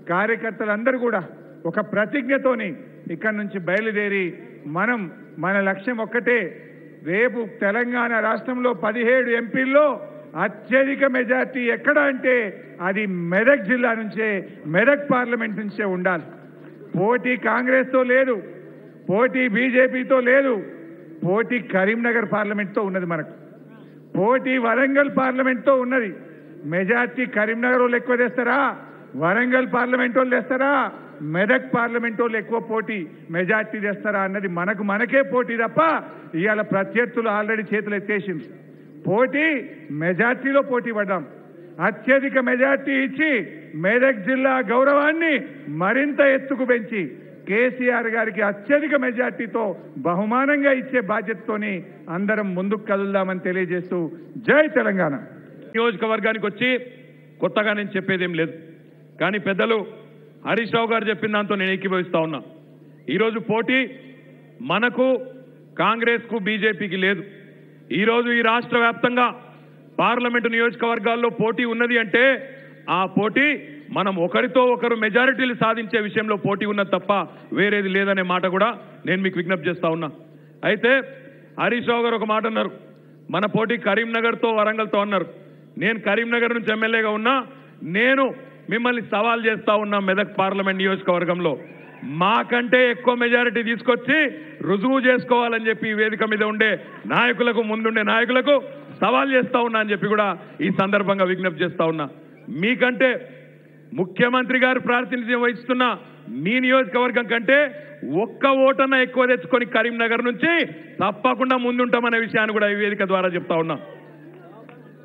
కార్యకర్తలందరూ కూడా ఒక ప్రతిజ్ఞతోని ఇక్కడి నుంచి బయలుదేరి మన లక్ష్యం ఒక్కటే, రేపు తెలంగాణ రాష్ట్రంలో 17 ఎంపీల్లో అత్యధిక మెజార్టీ ఎక్కడ అంటే అది మెదక్ జిల్లా నుంచే, మెదక్ పార్లమెంట్ నుంచే ఉండాలి. పోటీ కాంగ్రెస్తో లేదు, పోటీ బీజేపీతో లేదు, పోటీ కరీంనగర్ పార్లమెంట్తో ఉన్నది. మనకు పోటీ వరంగల్ పార్లమెంట్తో ఉన్నది. మెజార్టీ కరీంనగర్ వాళ్ళు ఎక్కువ తెస్తారా, వరంగల్ పార్లమెంట్ వాళ్ళు తెస్తారా, మెదక్ పార్లమెంట్ వాళ్ళు ఎక్కువ పోటీ మెజార్టీ తెస్తారా అన్నది మనకే పోటీ తప్ప ఇవాళ ప్రత్యర్థులు ఆల్రెడీ చేతులు ఎత్తేసింది. పోటీ మెజార్టీలో పోటీ పడ్డాం. అత్యధిక మెజార్టీ ఇచ్చి మెదక్ జిల్లా గౌరవాన్ని మరింత ఎత్తుకు పెంచి కేసీఆర్ గారికి అత్యధిక మెజార్టీతో బహుమానంగా ఇచ్చే బాధ్యతతోని అందరం ముందుకు కదులుదామని తెలియజేస్తూ జై తెలంగాణ. నియోజకవర్గానికి వచ్చి కొత్తగా నేను చెప్పేదేం లేదు, కానీ పెద్దలు హరీష్ రావు గారు చెప్పిన దాంతో నేను ఏకీభవిస్తా ఉన్నా. ఈరోజు పోటీ మనకు కాంగ్రెస్కు బీజేపీకి లేదు. ఈరోజు ఈ రాష్ట్ర వ్యాప్తంగా పార్లమెంటు నియోజకవర్గాల్లో పోటీ ఉన్నది అంటే ఆ పోటీ మనం ఒకరితో ఒకరు మెజారిటీలు సాధించే విషయంలో పోటీ ఉన్నది తప్ప వేరేది లేదనే మాట కూడా నేను మీకు విజ్ఞప్తి చేస్తా ఉన్నా. అయితే హరీష్ రావు గారు ఒక మాట అన్నారు, మన పోటీ కరీంనగర్తో వరంగల్తో అన్నారు. నేను కరీంనగర్ నుంచి ఎమ్మెల్యేగా ఉన్నా, నేను మిమ్మల్ని సవాల్ చేస్తా ఉన్నా మెదక్ పార్లమెంట్ నియోజకవర్గంలో మాకంటే ఎక్కువ మెజారిటీ తీసుకొచ్చి రుజువు చేసుకోవాలని చెప్పి ఈ వేదిక మీద ఉండే నాయకులకు, ముందుండే నాయకులకు సవాల్ చేస్తా ఉన్నా అని చెప్పి కూడా ఈ సందర్భంగా విజ్ఞప్తి చేస్తా ఉన్నా. మీకంటే ముఖ్యమంత్రి గారు ప్రాతినిధ్యం వహిస్తున్న మీ నియోజకవర్గం కంటే ఒక్క ఓటన్నా ఎక్కువ తెచ్చుకొని కరీంనగర్ నుంచి తప్పకుండా ముందుంటామనే విషయాన్ని కూడా ఈ వేదిక ద్వారా చెప్తా ఉన్నా.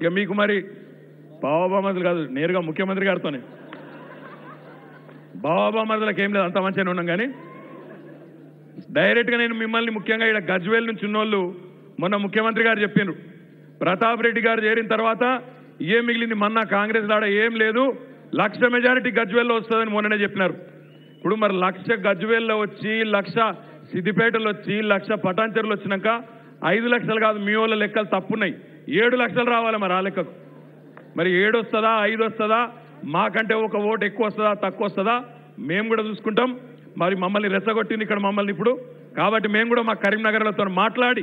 ఇక మీకు మరి బాబామదులు కాదు, నేరుగా ముఖ్యమంత్రి గారితోనే. బాబామదులకు ఏం లేదు, అంత మంచిగానే ఉన్నాం. కానీ డైరెక్ట్గా నేను మిమ్మల్ని ముఖ్యంగా ఇక్కడ గజ్వేల్ నుంచి ఉన్నోళ్ళు మొన్న ముఖ్యమంత్రి గారు చెప్పినారు, ప్రతాప్ రెడ్డి గారు చేరిన తర్వాత ఏం మిగిలింది, మొన్న కాంగ్రెస్ దాడ ఏం లేదు, 1,00,000 మెజారిటీ గజ్వేల్లో వస్తుందని మొన్ననే చెప్పినారు. ఇప్పుడు మరి 1,00,000 గజ్వేల్లో వచ్చి, 1,00,000 సిద్దిపేటలో వచ్చి, 1,00,000 పటాన్చెరులు వచ్చినాక 5 లక్షలు కాదు, మీ వాళ్ళ లెక్కలు తప్పున్నాయి, 7 లక్షలు రావాలి మరి ఆ లెక్కకు. మరి 7 వస్తుందా 5 వస్తుందా, మాకంటే ఒక ఓటు ఎక్కువ వస్తుందా తక్కువ వస్తుందా మేము కూడా చూసుకుంటాం. మరి మమ్మల్ని రెచ్చగొట్టింది ఇక్కడ మమ్మల్ని ఇప్పుడు, కాబట్టి మేము కూడా మా కరీంనగర్లతో మాట్లాడి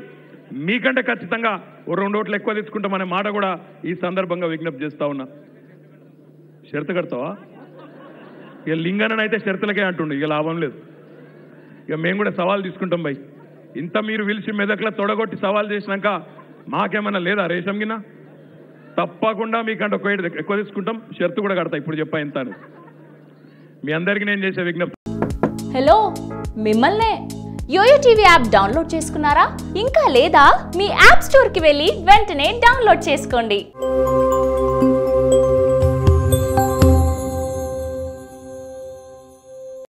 మీకంటే ఖచ్చితంగా 2 ఓట్లు ఎక్కువ తెచ్చుకుంటామనే మాట కూడా ఈ సందర్భంగా విజ్ఞప్తి చేస్తా ఉన్నా. షరతు కడతావా? ఇక లింగనైతే షరతులకే అంటుండే, ఇక లాభం లేదు. ఇక మేము కూడా సవాల్ తీసుకుంటాం భయ్. ఇంత మీరు పిలిచి మెదక్లో తొడగొట్టి సవాల్ చేసినాక మాకేమన్నా లేదా రేషం గినా? తప్పకుండా మీకంటే ఒక ఎక్కువ తీసుకుంటాం, షరతు కూడా కడతా. ఇప్పుడు చెప్పా ఎంత అని మీ అందరికీ నేను చేసే విజ్ఞప్తి. హలో, మిమ్మల్నే యోయో టీవీ యాప్ డౌన్లోడ్ చేసుకున్నారా? ఇంకా లేదా? మీ యాప్ స్టోర్కి వెళ్ళి వెంటనే డౌన్లోడ్ చేసుకోండి.